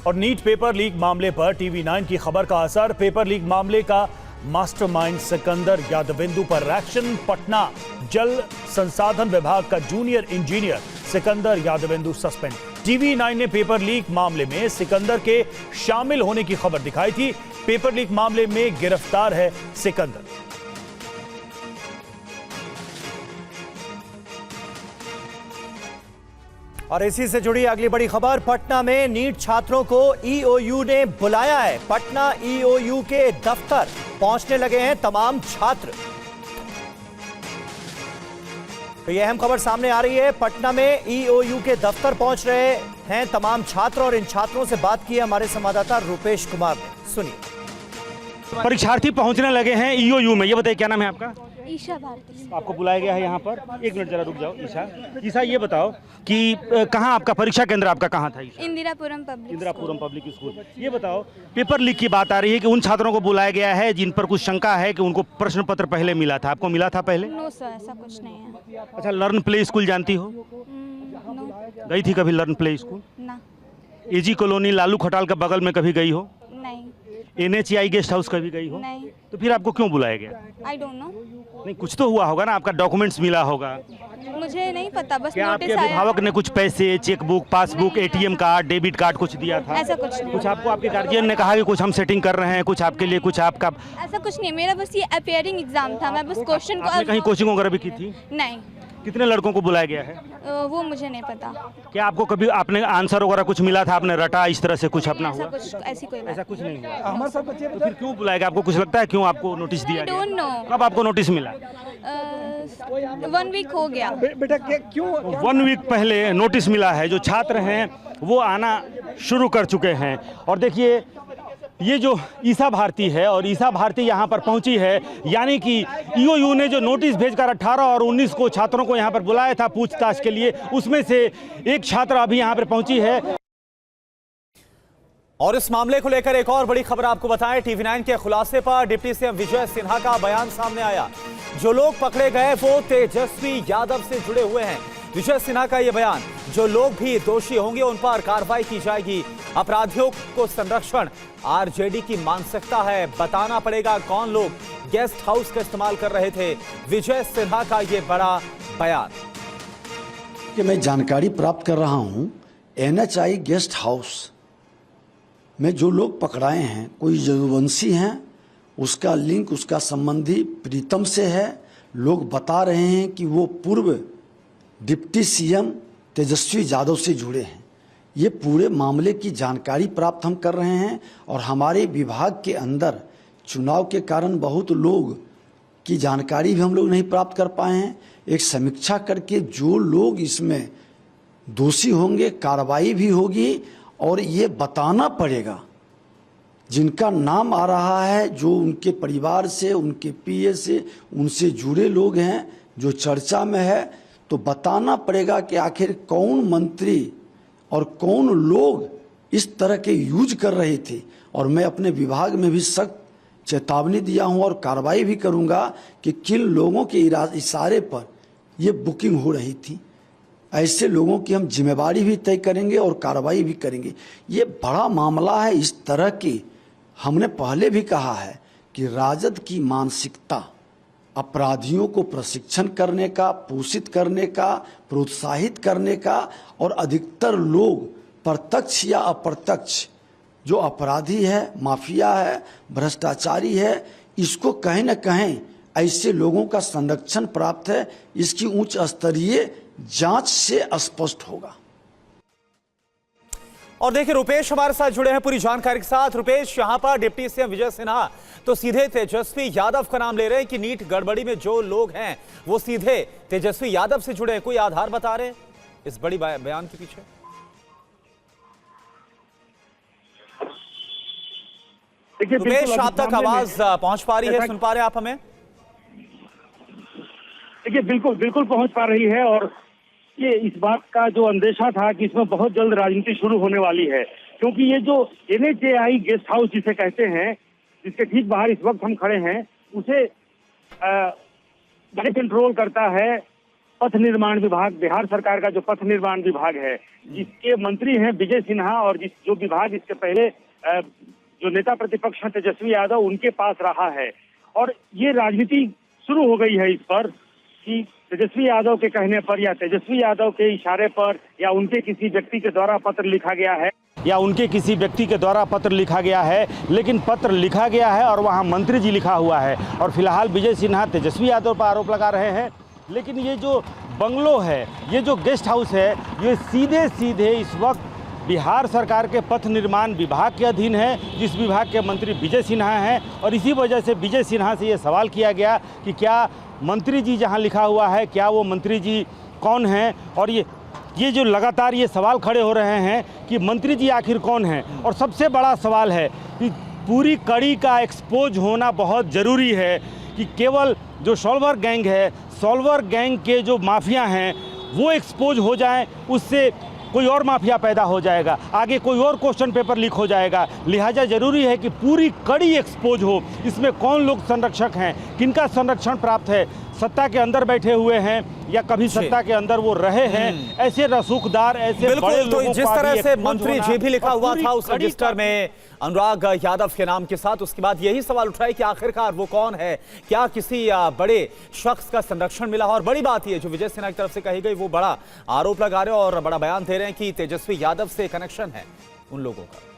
और NEET paper leak मामले पर टीवी 9 की खबर का असर। पेपर लीक मामले का मास्टरमाइंड सिकंदर यादवेंदु पर रिएक्शन। पटना जल संसाधन विभाग का junior engineer Sikandar Yadvendu suspend. TV 9 ने पेपर लीक मामले में सिकंदर के शामिल होने की खबर दिखाई थी। पेपर लीक मामले में गिरफ्तार है सिकंदर। और इसी से जुड़ी अगली बड़ी खबर, पटना में नीट छात्रों को ईओयू ने बुलाया है। पटना ईओयू के दफ्तर पहुंचने लगे हैं तमाम छात्र। तो यह अहम खबर सामने आ रही है, पटना में ईओयू के दफ्तर पहुंच रहे हैं तमाम छात्र और इन छात्रों से बात की है हमारे संवाददाता रुपेश कुमार ने। सुनिए। परीक्षार्थी पहुंचने लगे हैं ईओयू में। ये बताइए क्या नाम है आपका? ईशा भारती। आपको बुलाया गया है यहाँ पर। एक मिनट जरा रुक जाओ ईशा ये बताओ कि कहाँ आपका परीक्षा केंद्र आपका कहाँ था? Indirapuram public school. ये बताओ पेपर लीक की बात आ रही है कि उन छात्रों को बुलाया गया है जिन पर कुछ शंका है कि उनको प्रश्न पत्र पहले मिला था। आपको मिला था पहले? नो सर, ऐसा कुछ नहीं है। अच्छा, लर्न प्ले स्कूल जानती हो? नो। गई थी कभी लर्न प्ले स्कूल? ना। एजी कॉलोनी लालू खटाल के बगल में कभी गई हो? नहीं। NHI गेस्ट हाउस कभी गई हो? नहीं। तो फिर आपको क्यों बुलाया गया? I don't know. नहीं, कुछ तो हुआ होगा ना, आपका डॉक्यूमेंट्स मिला होगा। मुझे नहीं पता, बस क्या आपके नोटिस आया। अभिभावक ने कुछ पैसे, chequebook, passbook, ATM card, debit card कुछ दिया था? ऐसा कुछ नहीं। कुछ आपको आपके गार्जियन ने कहा कि कुछ हम सेटिंग कर रहे हैं, कुछ आपके लिए, कुछ आपका? ऐसा कुछ नहीं, मेरा बस ये अपियरिंग एग्जाम था। मैं बस क्वेश्चन आपने कहीं को कोचिंग वगैरह भी की थी? नहीं। कितने लड़कों को बुलाया गया है? वो मुझे नहीं पता। क्या आपको कभी आपने आंसर वगैरह कुछ मिला था, आपने रटा, इस तरह से कुछ अपना ऐसा हुआ? कुछ ऐसी कोई बात ऐसा कुछ नहीं हुआ। हमारे साथ बच्चे तो फिर क्यों बुलाएगा? आपको कुछ लगता है क्यों आपको नोटिस दिया गया? I don't know। कब आपको नोटिस मिला? 1 वीक हो गया। बेटा क्यों? 1 वीक पहले नोटिस मिला है। जो छात्र हैं वो आना शुरू कर चुके हैं। और देखिए ये जो ईशा भारती है, और ईशा भारती यहाँ पर पहुँची है, यानी कि ईओयू ने जो नोटिस भेजकर 18 और 19 को छात्रों को यहाँ पर बुलाया था पूछताछ के लिए, उसमें से एक छात्र अभी यहाँ पर पहुँची है। और इस मामले को लेकर एक और बड़ी खबर आपको बताएं, टीवी 9 के खुलासे पर डिप्टी सीएम विजय सिन्हा का बयान सामने आया। जो लोग पकड़े गए वो तेजस्वी यादव से जुड़े हुए हैं। विजय सिन्हा का यह बयान, जो लोग भी दोषी होंगे उन पर कार्रवाई की जाएगी। अपराधियों को संरक्षण आरजेडी की मानसिकता है। बताना पड़ेगा कौन लोग गेस्ट हाउस का इस्तेमाल कर रहे थे। विजय सिन्हा का यह बड़ा बयान कि मैं जानकारी प्राप्त कर रहा हूं, NHI गेस्ट हाउस में जो लोग पकड़ाए हैं, कोई यदुवंशी हैं, उसका लिंक उसका संबंधी प्रीतम से है। लोग बता रहे हैं कि वो पूर्व डिप्टी सीएम तेजस्वी यादव से जुड़े हैं। ये पूरे मामले की जानकारी प्राप्त हम कर रहे हैं और हमारे विभाग के अंदर चुनाव के कारण बहुत लोग की जानकारी भी हम लोग नहीं प्राप्त कर पाए हैं। एक समीक्षा करके जो लोग इसमें दोषी होंगे कार्रवाई भी होगी और ये बताना पड़ेगा जिनका नाम आ रहा है, जो उनके परिवार से, उनके पीए से, उनसे जुड़े लोग हैं, जो चर्चा में है, तो बताना पड़ेगा कि आखिर कौन मंत्री और कौन लोग इस तरह के यूज कर रहे थे। और मैं अपने विभाग में भी सख्त चेतावनी दिया हूं और कार्रवाई भी करूंगा कि किन लोगों के इशारे पर ये बुकिंग हो रही थी। ऐसे लोगों की हम जिम्मेवारी भी तय करेंगे और कार्रवाई भी करेंगे। ये बड़ा मामला है। इस तरह की हमने पहले भी कहा है कि राजद की मानसिकता अपराधियों को प्रशिक्षण करने का, पोषित करने का, प्रोत्साहित करने का, और अधिकतर लोग प्रत्यक्ष या अप्रत्यक्ष जो अपराधी है, माफिया है, भ्रष्टाचारी है, इसको कहीं न कहीं ऐसे लोगों का संरक्षण प्राप्त है। इसकी उच्च स्तरीय जांच से स्पष्ट होगा। और देखिए रुपेश हमारे साथ जुड़े हैं पूरी जानकारी के साथ। रुपेश, यहाँ पर डिप्टी सीएम विजय सिन्हा तो सीधे तेजस्वी यादव का नाम ले रहे हैं कि नीट गड़बड़ी में जो लोग हैं वो सीधे तेजस्वी यादव से जुड़े हैं। कोई आधार बता रहे हैं इस बड़ी बयान के पीछे? रुपेश, आप तक आवाज पहुंच पा रही है? सुन पा रहे हैं आप हमें? देखिए बिल्कुल पहुंच पा रही है। और ये इस बात का जो अंदेशा था कि इसमें बहुत जल्द राजनीति शुरू होने वाली है, क्योंकि ये जो NHI गेस्ट हाउस जिसे कहते हैं, जिसके ठीक बाहर इस वक्त हम खड़े हैं, उसे कंट्रोल करता है पथ निर्माण विभाग, बिहार सरकार का जो पथ निर्माण विभाग है, जिसके मंत्री हैं विजय सिन्हा, और जो विभाग इसके पहले जो नेता प्रतिपक्ष हैं तेजस्वी यादव, उनके पास रहा है। और ये राजनीति शुरू हो गई है इस पर कि तेजस्वी यादव के कहने पर या तेजस्वी यादव के इशारे पर या उनके किसी व्यक्ति के द्वारा पत्र लिखा गया है, लेकिन पत्र लिखा गया है और वहाँ मंत्री जी लिखा हुआ है। और फिलहाल विजय सिन्हा तेजस्वी यादव पर आरोप लगा रहे हैं, लेकिन ये जो बंगलो है, ये जो गेस्ट हाउस है, ये सीधे सीधे इस वक्त बिहार सरकार के पथ निर्माण विभाग के अधीन है, जिस विभाग के मंत्री विजय सिन्हा हैं। और इसी वजह से विजय सिन्हा से ये सवाल किया गया कि क्या मंत्री जी जहां लिखा हुआ है, क्या वो मंत्री जी कौन हैं। और ये जो लगातार ये सवाल खड़े हो रहे हैं कि मंत्री जी आखिर कौन हैं। और सबसे बड़ा सवाल है कि पूरी कड़ी का एक्सपोज होना बहुत ज़रूरी है कि केवल जो सॉल्वर गैंग है, सॉल्वर गैंग के जो माफिया हैं वो एक्सपोज हो जाएं, उससे कोई और माफिया पैदा हो जाएगा, आगे कोई और क्वेश्चन पेपर लीक हो जाएगा। लिहाजा ज़रूरी है कि पूरी कड़ी एक्सपोज हो। इसमें कौन लोग संरक्षक हैं, किनका संरक्षण प्राप्त है, सत्ता के अंदर बैठे हुए हैं या कभी सत्ता के अंदर वो रहे हैं, ऐसे रसूखदार, ऐसे बड़े लोगों तो जिस तरह से मंत्री जी भी लिखा हुआ था उस रजिस्टर में अनुराग यादव के नाम के साथ, उसके बाद यही सवाल उठाए कि आखिरकार वो कौन है, क्या किसी बड़े शख्स का संरक्षण मिला। और बड़ी बात यह जो विजय सिन्हा की तरफ से कही गई, वो बड़ा आरोप लगा रहे हैं और बड़ा बयान दे रहे हैं कि तेजस्वी यादव से कनेक्शन है उन लोगों का।